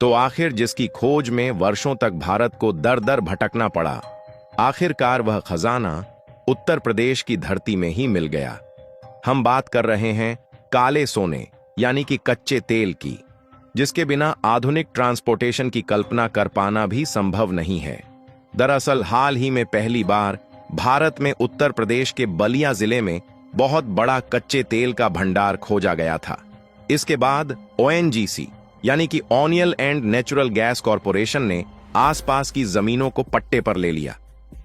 तो आखिर जिसकी खोज में वर्षों तक भारत को दर दर भटकना पड़ा, आखिरकार वह खजाना उत्तर प्रदेश की धरती में ही मिल गया। हम बात कर रहे हैं काले सोने यानी कि कच्चे तेल की, जिसके बिना आधुनिक ट्रांसपोर्टेशन की कल्पना कर पाना भी संभव नहीं है। दरअसल हाल ही में पहली बार भारत में उत्तर प्रदेश के बलिया जिले में बहुत बड़ा कच्चे तेल का भंडार खोजा गया था। इसके बाद ONGC यानी कि ऑनियल एंड नेचुरल गैस कॉरपोरेशन ने आसपास की जमीनों को पट्टे पर ले लिया।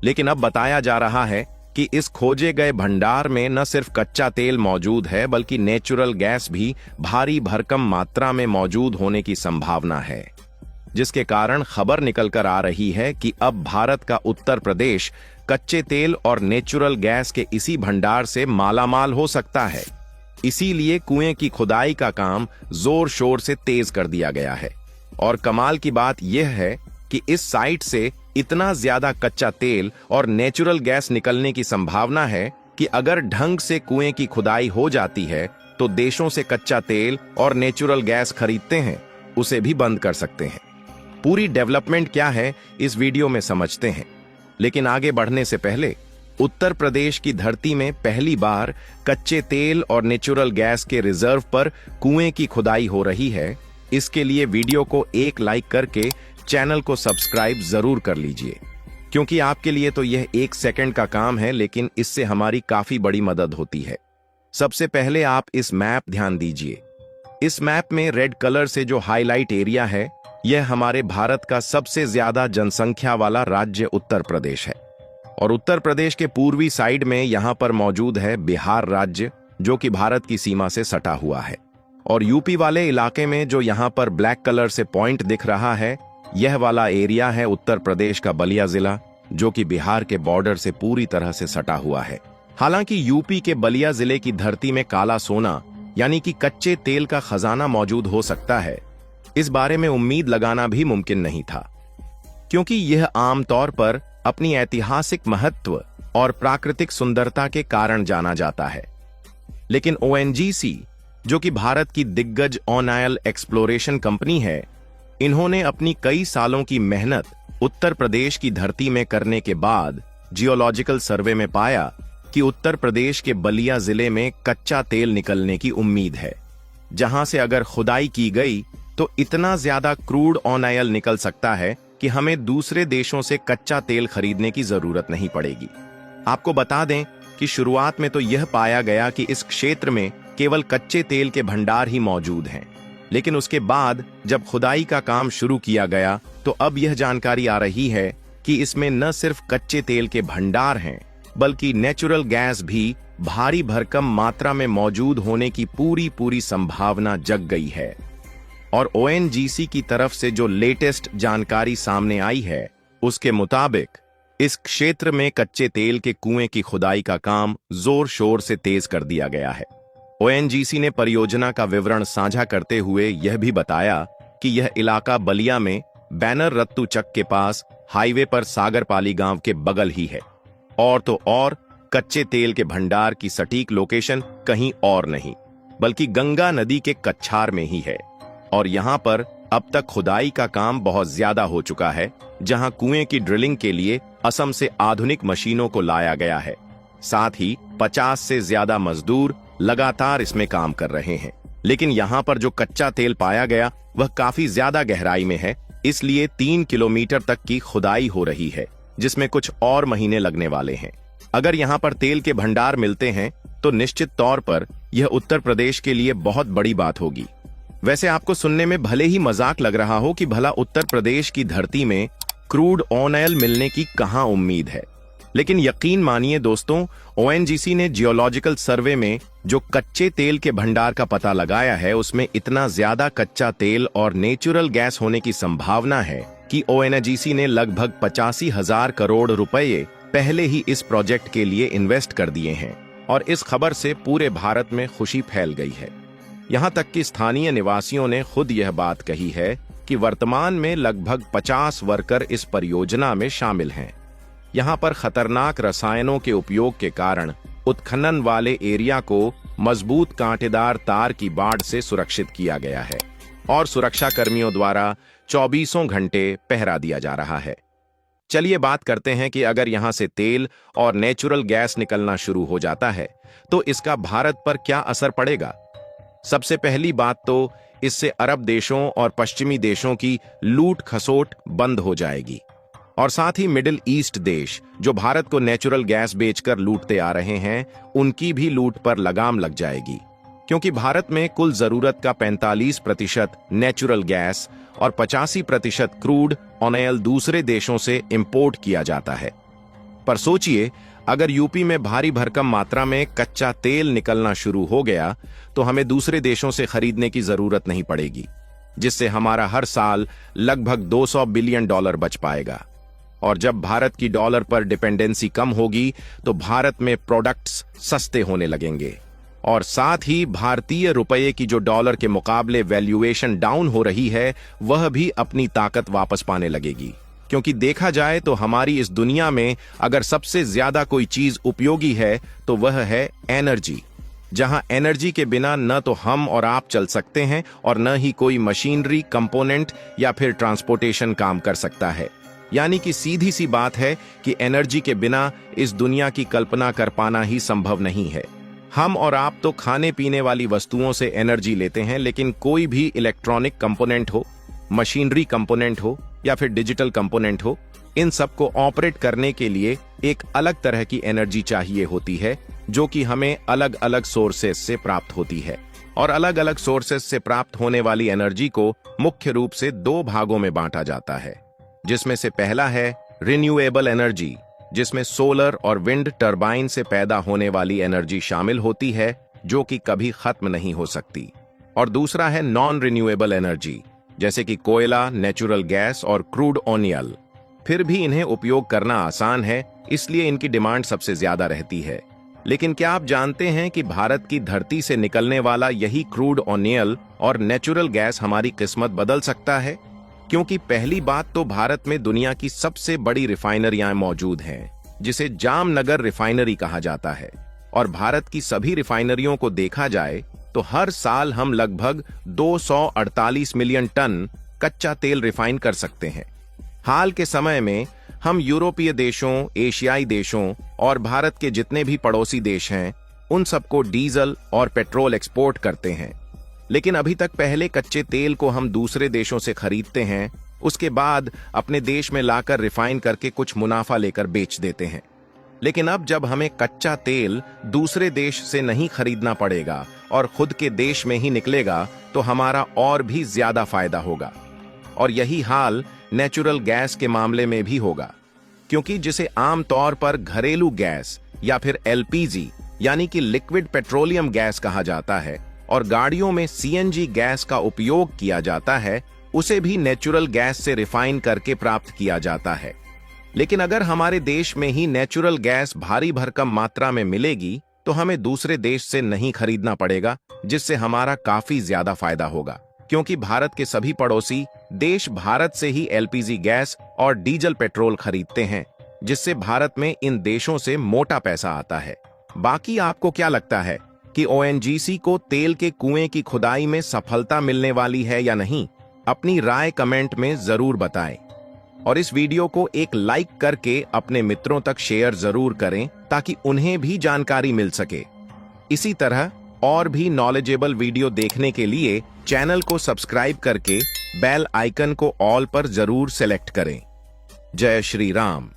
लेकिन अब बताया जा रहा है कि इस खोजे गए भंडार में न सिर्फ कच्चा तेल मौजूद है, बल्कि नेचुरल गैस भी भारी भरकम मात्रा में मौजूद होने की संभावना है, जिसके कारण खबर निकलकर आ रही है कि अब भारत का उत्तर प्रदेश कच्चे तेल और नेचुरल गैस के इसी भंडार से मालामाल हो सकता है। इसीलिए कुएं की खुदाई का काम जोर शोर से तेज कर दिया गया है। और कमाल की बात यह है कि इस साइट से इतना ज्यादा कच्चा तेल और नेचुरल गैस निकलने की संभावना है कि अगर ढंग से कुएं की खुदाई हो जाती है तो देशों से कच्चा तेल और नेचुरल गैस खरीदते हैं उसे भी बंद कर सकते हैं। पूरी डेवलपमेंट क्या है इस वीडियो में समझते हैं, लेकिन आगे बढ़ने से पहले उत्तर प्रदेश की धरती में पहली बार कच्चे तेल और नेचुरल गैस के रिजर्व पर कुएं की खुदाई हो रही है। इसके लिए वीडियो को एक लाइक करके चैनल को सब्सक्राइब जरूर कर लीजिए, क्योंकि आपके लिए तो यह 1 सेकंड का काम है, लेकिन इससे हमारी काफी बड़ी मदद होती है। सबसे पहले आप इस मैप ध्यान दीजिए। इस मैप में रेड कलर से जो हाईलाइट एरिया है, यह हमारे भारत का सबसे ज्यादा जनसंख्या वाला राज्य उत्तर प्रदेश है। और उत्तर प्रदेश के पूर्वी साइड में यहां पर मौजूद है बिहार राज्य, जो कि भारत की सीमा से सटा हुआ है। और यूपी वाले इलाके में जो यहां पर ब्लैक कलर से पॉइंट दिख रहा है, यह वाला एरिया है उत्तर प्रदेश का बलिया जिला, जो कि बिहार के बॉर्डर से पूरी तरह से सटा हुआ है। हालांकि यूपी के बलिया जिले की धरती में काला सोना यानी कि कच्चे तेल का खजाना मौजूद हो सकता है, इस बारे में उम्मीद लगाना भी मुमकिन नहीं था, क्योंकि यह आमतौर पर अपनी ऐतिहासिक महत्व और प्राकृतिक सुंदरता के कारण जाना जाता है। लेकिन ONGC, जो कि भारत की दिग्गज ऑयल एक्सप्लोरेशन कंपनी है, इन्होंने अपनी कई सालों की मेहनत उत्तर प्रदेश की धरती में करने के बाद जियोलॉजिकल सर्वे में पाया कि उत्तर प्रदेश के बलिया जिले में कच्चा तेल निकलने की उम्मीद है, जहां से अगर खुदाई की गई तो इतना ज्यादा क्रूड ऑयल निकल सकता है कि हमें दूसरे देशों से कच्चा तेल खरीदने की जरूरत नहीं पड़ेगी। आपको बता दें कि शुरुआत में तो यह पाया गया कि इस क्षेत्र में केवल कच्चे तेल के भंडार ही मौजूद हैं, लेकिन उसके बाद जब खुदाई का काम शुरू किया गया तो अब यह जानकारी आ रही है कि इसमें न सिर्फ कच्चे तेल के भंडार हैं, बल्कि नेचुरल गैस भी भारी भरकम मात्रा में मौजूद होने की पूरी संभावना जग गई है। और ONGC की तरफ से जो लेटेस्ट जानकारी सामने आई है, उसके मुताबिक इस क्षेत्र में कच्चे तेल के कुएं की खुदाई का काम जोर शोर से तेज कर दिया गया है। ONGC ने परियोजना का विवरण साझा करते हुए यह भी बताया कि यह इलाका बलिया में बैनर रत्तू चक के पास हाईवे पर सागरपाली गांव के बगल ही है। और तो और कच्चे तेल के भंडार की सटीक लोकेशन कहीं और नहीं, बल्कि गंगा नदी के कच्छार में ही है। और यहां पर अब तक खुदाई का काम बहुत ज्यादा हो चुका है, जहां कुएं की ड्रिलिंग के लिए असम से आधुनिक मशीनों को लाया गया है। साथ ही 50 से ज्यादा मजदूर लगातार इसमें काम कर रहे हैं। लेकिन यहां पर जो कच्चा तेल पाया गया वह काफी ज्यादा गहराई में है, इसलिए 3 किलोमीटर तक की खुदाई हो रही है, जिसमें कुछ और महीने लगने वाले हैं। अगर यहां पर तेल के भंडार मिलते हैं तो निश्चित तौर पर यह उत्तर प्रदेश के लिए बहुत बड़ी बात होगी। वैसे आपको सुनने में भले ही मजाक लग रहा हो कि भला उत्तर प्रदेश की धरती में क्रूड ऑयल मिलने की कहां उम्मीद है, लेकिन यकीन मानिए दोस्तों, ONGC ने जियोलॉजिकल सर्वे में जो कच्चे तेल के भंडार का पता लगाया है, उसमें इतना ज्यादा कच्चा तेल और नेचुरल गैस होने की संभावना है कि ONGC ने लगभग 85,000 करोड़ रुपए पहले ही इस प्रोजेक्ट के लिए इन्वेस्ट कर दिए हैं। और इस खबर से पूरे भारत में खुशी फैल गई है। यहां तक कि स्थानीय निवासियों ने खुद यह बात कही है कि वर्तमान में लगभग 50 वर्कर इस परियोजना में शामिल हैं। यहां पर खतरनाक रसायनों के उपयोग के कारण उत्खनन वाले एरिया को मजबूत कांटेदार तार की बाड़ से सुरक्षित किया गया है। और सुरक्षा कर्मियों द्वारा 24 घंटे पहरा दिया जा रहा है। चलिए बात करते हैं कि अगर यहां से तेल और नेचुरल गैस निकलना शुरू हो जाता है तो इसका भारत पर क्या असर पड़ेगा। सबसे पहली बात तो इससे अरब देशों और पश्चिमी देशों की लूट खसोट बंद हो जाएगी और साथ ही मिडिल ईस्ट देश जो भारत को नेचुरल गैस बेचकर लूटते आ रहे हैं उनकी भी लूट पर लगाम लग जाएगी, क्योंकि भारत में कुल जरूरत का 45% नेचुरल गैस और 85% क्रूड ऑयल दूसरे देशों से इंपोर्ट किया जाता है। पर सोचिए, अगर यूपी में भारी भरकम मात्रा में कच्चा तेल निकलना शुरू हो गया तो हमें दूसरे देशों से खरीदने की जरूरत नहीं पड़ेगी, जिससे हमारा हर साल लगभग $200 बिलियन बच पाएगा। और जब भारत की डॉलर पर डिपेंडेंसी कम होगी तो भारत में प्रोडक्ट्स सस्ते होने लगेंगे और साथ ही भारतीय रुपये की जो डॉलर के मुकाबले वैल्यूएशन डाउन हो रही है वह भी अपनी ताकत वापस पाने लगेगी। क्योंकि देखा जाए तो हमारी इस दुनिया में अगर सबसे ज्यादा कोई चीज उपयोगी है तो वह है एनर्जी, जहां एनर्जी के बिना न तो हम और आप चल सकते हैं और न ही कोई मशीनरी, कंपोनेंट या फिर ट्रांसपोर्टेशन काम कर सकता है। यानी कि सीधी सी बात है कि एनर्जी के बिना इस दुनिया की कल्पना कर पाना ही संभव नहीं है। हम और आप तो खाने पीने वाली वस्तुओं से एनर्जी लेते हैं, लेकिन कोई भी इलेक्ट्रॉनिक कंपोनेंट हो, मशीनरी कंपोनेंट हो या फिर डिजिटल कंपोनेंट हो, इन सबको ऑपरेट करने के लिए एक अलग तरह की एनर्जी चाहिए होती है, जो कि हमें अलग अलग सोर्सेस से प्राप्त होती है। और अलग अलग सोर्सेस से प्राप्त होने वाली एनर्जी को मुख्य रूप से 2 भागों में बांटा जाता है, जिसमें से पहला है रिन्यूएबल एनर्जी, जिसमें सोलर और विंड टरबाइन से पैदा होने वाली एनर्जी शामिल होती है, जो कि कभी खत्म नहीं हो सकती। और दूसरा है नॉन रिन्यूएबल एनर्जी, जैसे कि कोयला, नेचुरल गैस और क्रूड ऑयल। फिर भी इन्हें उपयोग करना आसान है, इसलिए इनकी डिमांड सबसे ज्यादा रहती है। लेकिन क्या आप जानते हैं कि भारत की धरती से निकलने वाला यही क्रूड ऑयल और नेचुरल गैस हमारी किस्मत बदल सकता है? क्योंकि पहली बात तो भारत में दुनिया की सबसे बड़ी रिफाइनरियां मौजूद हैं, जिसे जामनगर रिफाइनरी कहा जाता है। और भारत की सभी रिफाइनरियों को देखा जाए तो हर साल हम लगभग 248 मिलियन टन कच्चा तेल रिफाइन कर सकते हैं। हाल के समय में हम यूरोपीय देशों, एशियाई देशों और भारत के जितने भी पड़ोसी देश हैं उन सबको डीजल और पेट्रोल एक्सपोर्ट करते हैं। लेकिन अभी तक पहले कच्चे तेल को हम दूसरे देशों से खरीदते हैं, उसके बाद अपने देश में लाकर रिफाइन करके कुछ मुनाफा लेकर बेच देते हैं। लेकिन अब जब हमें कच्चा तेल दूसरे देश से नहीं खरीदना पड़ेगा और खुद के देश में ही निकलेगा तो हमारा और भी ज्यादा फायदा होगा। और यही हाल नेचुरल गैस के मामले में भी होगा, क्योंकि जिसे आमतौर पर घरेलू गैस या फिर एलपीजी यानी कि लिक्विड पेट्रोलियम गैस कहा जाता है और गाड़ियों में सीएनजी गैस का उपयोग किया जाता है, उसे भी नेचुरल गैस से रिफाइन करके प्राप्त किया जाता है। लेकिन अगर हमारे देश में ही नेचुरल गैस भारी भरकम मात्रा में मिलेगी तो हमें दूसरे देश से नहीं खरीदना पड़ेगा, जिससे हमारा काफी ज्यादा फायदा होगा। क्योंकि भारत के सभी पड़ोसी देश भारत से ही एलपीजी गैस और डीजल पेट्रोल खरीदते हैं, जिससे भारत में इन देशों से मोटा पैसा आता है। बाकी आपको क्या लगता है कि ओएनजीसी को तेल के कुएं की खुदाई में सफलता मिलने वाली है या नहीं? अपनी राय कमेंट में जरूर बताएं और इस वीडियो को एक लाइक करके अपने मित्रों तक शेयर जरूर करें ताकि उन्हें भी जानकारी मिल सके। इसी तरह और भी नॉलेजेबल वीडियो देखने के लिए चैनल को सब्सक्राइब करके बेल आइकन को ऑल पर जरूर सेलेक्ट करें। जय श्री राम।